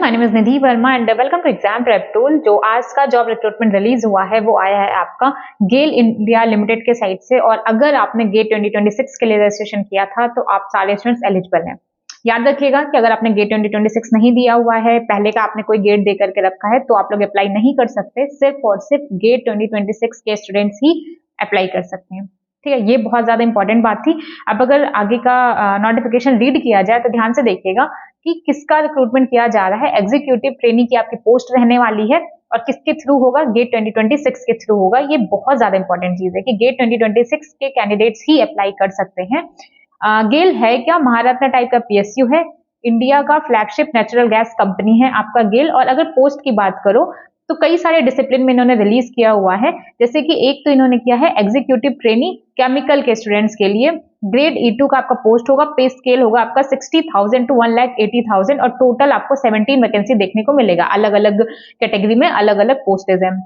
My name is Nidhi Verma and welcome to exam prep tool. जो आज का जॉब रिक्रूटमेंट रिलीज हुआ है वो आया है आपका गेल इंडिया लिमिटेड के साइड से। और अगर आपने गेट 2026 के लिए रजिस्ट्रेशन किया था तो आप सारे स्टूडेंट्स एलिजिबल हैं। याद रखिएगा कि अगर आपने गेट 2026 नहीं दिया हुआ है, पहले का आपने कोई गेट दे करके रखा है, तो आप लोग अप्लाई नहीं कर सकते। सिर्फ और सिर्फ गेट 2026 के स्टूडेंट्स ही अप्लाई कर सकते हैं। ठीक है, ये बहुत ज्यादा इंपॉर्टेंट बात थी। अब अगर आगे का नोटिफिकेशन रीड किया जाए तो ध्यान से देखिएगा कि किसका रिक्रूटमेंट किया जा रहा है। एग्जीक्यूटिव ट्रेनिंग की आपकी पोस्ट रहने वाली है और किसके थ्रू होगा, गेट 2026 के थ्रू होगा। ये बहुत ज्यादा इंपॉर्टेंट चीज है कि गेट 2026 के कैंडिडेट्स ही अप्लाई कर सकते हैं। गेल है क्या, महारत्न टाइप का पीएसयू है, इंडिया का फ्लैगशिप नेचुरल गैस कंपनी है आपका गेल। और अगर पोस्ट की बात करो तो कई सारे डिसिप्लिन में इन्होंने रिलीज किया हुआ है। जैसे कि एक तो इन्होंने किया है एग्जीक्यूटिव ट्रेनिंग केमिकल के स्टूडेंट्स के लिए, ग्रेड E2 का आपका पोस्ट होगा, पे स्केल होगा आपका 60,000 to 1,80,000 और टोटल आपको 17 वैकेंसी देखने को मिलेगा। अलग अलग कैटेगरी में अलग अलग पोस्टेज हैं।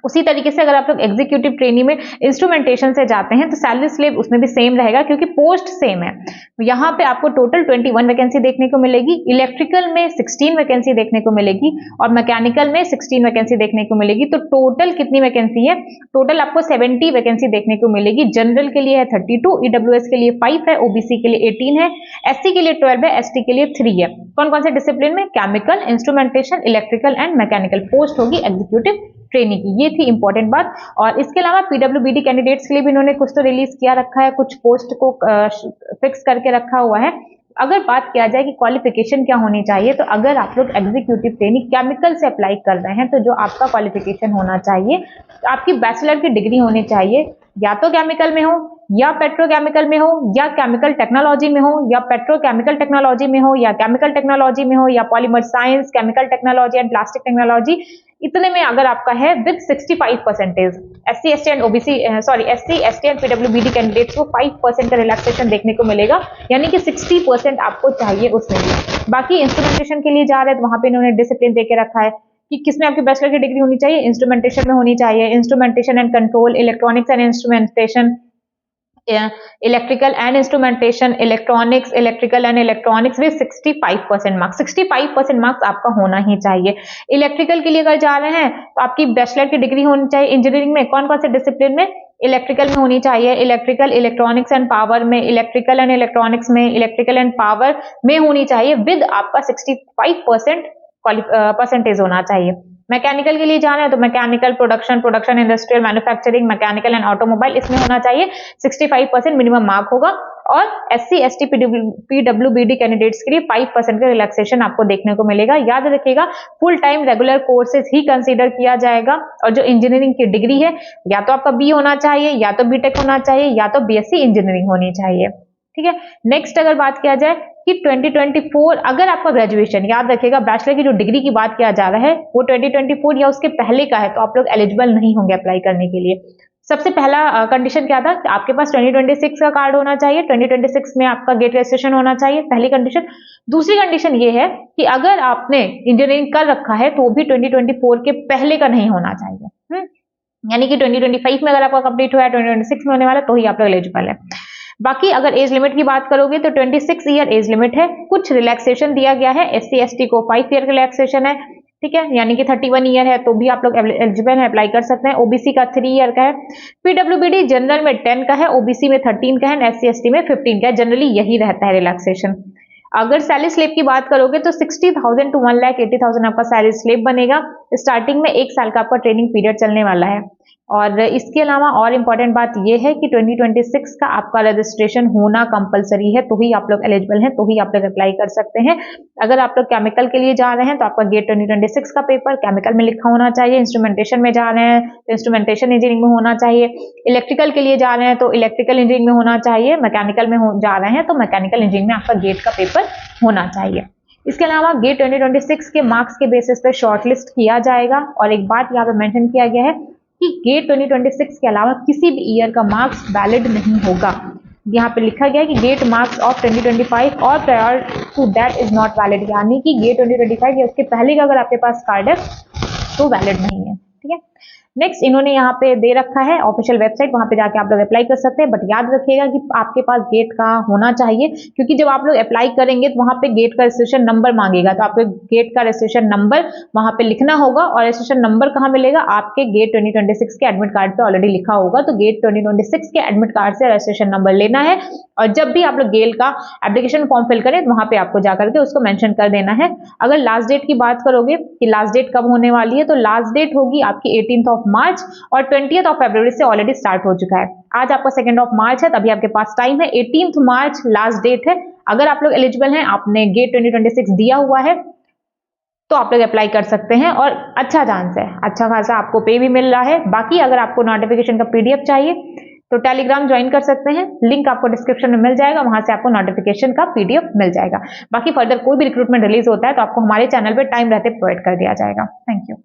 उसी तरीके से अगर आप लोग एग्जीक्यूटिव ट्रेनिंग में इंस्ट्रूमेंटेशन से जाते हैं तो सैलरी स्लेब उसमें भी सेम रहेगा क्योंकि पोस्ट सेम है। यहाँ पे आपको टोटल 21 वैकेंसी देखने को मिलेगी, इलेक्ट्रिकल में 16 वैकेंसी देखने को मिलेगी और मैकेनिकल में 16 वैकेंसी देखने को मिलेगी। तो टोटल कितनी वैकेंसी है, टोटल आपको 70 वैकेंसी देखने को मिलेगी। जनरल के लिए है 32, ईडब्ल्यूएस के लिए 5 है, ओबीसी के लिए 18 है, एससी के लिए 12 है, एसटी के लिए 3 है। कौन कौन से डिसिप्लिन में, chemical, instrumentation, electrical and mechanical post होगी एग्जीक्यूटिव ट्रेनिंग की। ये थी इंपॉर्टेंट बात। और इसके अलावा पीडब्ल्यूबीडी कैंडिडेट्स के लिए भी इन्होंने कुछ तो रिलीज किया रखा है, कुछ पोस्ट को फिक्स करके रखा हुआ है। अगर बात किया जाए कि क्वालिफिकेशन क्या होनी चाहिए, तो अगर आप लोग एग्जीक्यूटिव ट्रेनिंग केमिकल से अप्लाई कर रहे हैं तो जो आपका क्वालिफिकेशन होना चाहिए, तो आपकी बैचलर की डिग्री होनी चाहिए, या तो केमिकल में हो या पेट्रोकेमिकल में हो या केमिकल टेक्नोलॉजी में हो या पेट्रोकेमिकल टेक्नोलॉजी में हो या केमिकल टेक्नोलॉजी में हो या polymer science, chemical technology and plastic technology, इतने में अगर आपका है with 65%। SC ST and OBC SC ST and PWBD candidates को 5% का रिलैक्सेशन देखने को मिलेगा, यानी कि 60% आपको चाहिए उसमें भी। बाकी इंस्ट्रूमेंटेशन के लिए जा रहे हैं तो वहां पे इन्होंने डिसिप्लिन देके रखा है कि किसमें आपकी बैचलर की डिग्री होनी चाहिए, इंस्ट्रूमेंटेशन में होनी चाहिए, instrumentation and control, electronics and instrumentation, electrical and instrumentation, electronics, electrical and electronics with 65% marks. 65% marks आपका होना ही चाहिए। इलेक्ट्रिकल के लिए अगर जा रहे हैं तो आपकी बैचलर की डिग्री होनी चाहिए इंजीनियरिंग में, कौन कौन से डिसिप्लिन में, इलेक्ट्रिकल में होनी चाहिए, इलेक्ट्रिकल, इलेक्ट्रॉनिक्स एंड पावर में, इलेक्ट्रिकल एंड इलेक्ट्रॉनिक्स में, इलेक्ट्रिकल एंड पावर में होनी चाहिए विद आपका 65% परसेंटेज होना चाहिए। मैकेनिकल के लिए जाना है तो mechanical, production industrial, manufacturing, mechanical and automobile, इसमें होना चाहिए 65% मिनिमम मार्क होगा। और एससी एसटी पीडब्ल्यूबीडी कैंडिडेट्स के लिए 5% का रिलैक्सेशन आपको देखने को मिलेगा। याद रखिएगा फुल टाइम रेगुलर कोर्सेज ही कंसीडर किया जाएगा। और जो इंजीनियरिंग की डिग्री है, या तो आपका बी होना चाहिए, या तो बीटेक होना चाहिए, या तो बीएससी इंजीनियरिंग होनी चाहिए। ठीक है, नेक्स्ट अगर बात किया जाए कि 2024 अगर आपका ग्रेजुएशन, याद रखिएगा बैचलर की जो डिग्री की बात किया जा रहा है वो 2024 या उसके पहले का है तो आप लोग एलिजिबल नहीं होंगे अप्लाई करने के लिए। सबसे पहला कंडीशन क्या था, आपके पास 2026 का कार्ड होना चाहिए, 2026 में आपका गेट रजिस्ट्रेशन होना चाहिए, पहली कंडीशन। दूसरी कंडीशन ये है कि अगर आपने इंजीनियरिंग कर रखा है तो वो भी 2024 के पहले का नहीं होना चाहिए। यानी कि 2025 में अगर आपका कंप्लीट हुआ है, 2026 में होने वाला तो ही आप लोग एलिजिबल है। बाकी अगर एज लिमिट की बात करोगे तो 26 ईयर एज लिमिट है। कुछ रिलैक्सेशन दिया गया है, एससी एसटी को 5 ईयर रिलैक्सेशन है। ठीक है, यानी कि 31 ईयर है तो भी आप लोग एलिजिबल है, अप्लाई कर सकते हैं। ओबीसी का 3 ईयर का है, पीडब्ल्यूबीडी जनरल में 10 का है, ओबीसी में 13 का है, एससी एसटी में 15 का है। जनरली यही रहता है रिलैक्सेशन। अगर सैलरी स्लेब की बात करोगे तो 60,000 to 1,80,000 आपका सैलरी स्लेब बनेगा। स्टार्टिंग में 1 साल का आपका ट्रेनिंग पीरियड चलने वाला है। और इसके अलावा और इम्पोर्टेंट बात यह है कि 2026 का आपका रजिस्ट्रेशन होना कंपलसरी है, तो ही आप लोग एलिजिबल हैं, तो ही आप लोग अप्लाई कर सकते हैं। अगर आप लोग केमिकल के लिए जा रहे हैं तो आपका गेट 2026 का पेपर केमिकल में लिखा होना चाहिए। इंस्ट्रूमेंटेशन में जा रहे हैं तो इंस्ट्रूमेंटेशन इंजीनियरिंग में होना चाहिए। इलेक्ट्रिकल के लिए जा रहे हैं तो इलेक्ट्रिकल इंजीनियरिंग में होना चाहिए। मैकेनिकल में जा रहे हैं तो मैकेनिकल इंजीनियरिंग में आपका गेट का पेपर होना चाहिए। इसके अलावा गेट 2026 के मार्क्स के बेसिस पे शॉर्टलिस्ट किया जाएगा। और एक बात यहाँ पे मेंशन किया गया है कि गेट 2026 के अलावा किसी भी ईयर का मार्क्स वैलिड नहीं होगा। यहाँ पे लिखा गया है कि गेट मार्क्स ऑफ 2025 और prior to that is not valid, यानी कि गेट 2025 या उसके पहले का अगर आपके पास कार्ड है तो वैलिड नहीं है। ठीक है, नेक्स्ट इन्होंने यहाँ पे दे रखा है ऑफिशियल वेबसाइट, वहां पे जाके आप लोग अप्लाई कर सकते हैं, बट याद रखिएगा कि आपके पास गेट का होना चाहिए, क्योंकि जब आप लोग अप्लाई करेंगे तो वहां पे गेट का रजिस्ट्रेशन नंबर मांगेगा, तो आपको गेट का रजिस्ट्रेशन नंबर वहां पे लिखना होगा। और रजिस्ट्रेशन नंबर कहाँ मिलेगा? आपके गेट 2026 के एडमिट कार्ड पे ऑलरेडी लिखा होगा, तो गेट 2026 के एडमिट कार्ड से रजिस्ट्रेशन नंबर लेना है। और जब भी आप लोग गेल का एप्लीकेशन फॉर्म फिल करें तो वहां पे आपको जाकर के उसको मेंशन कर देना है। अगर लास्ट डेट की बात करोगे कि लास्ट डेट कब होने वाली है, तो लास्ट डेट होगी आपकी 18 मार्च और 20 फरवरी से ऑलरेडी स्टार्ट हो चुका है। आज आपका 2 मार्च है, तभी आपके पास टाइम है। 18 मार्च लास्ट डेट है। अगर आप लोग एलिजिबल हैं, आपने गेट 2026 दिया हुआ है, तो आप लोग अप्लाई कर सकते हैं और अच्छा चांस है, अच्छा खासा आपको पे भी मिल रहा है। बाकी अगर आपको नोटिफिकेशन का पीडीएफ चाहिए तो टेलीग्राम ज्वाइन कर सकते हैं, लिंक आपको डिस्क्रिप्शन में मिल जाएगा, वहां से आपको नोटिफिकेशन का पीडीएफ मिल जाएगा। बाकी फर्दर कोई भी रिक्रूटमेंट रिलीज होता है तो आपको हमारे चैनल पे टाइम रहते प्रोवाइड कर दिया जाएगा। Thank you.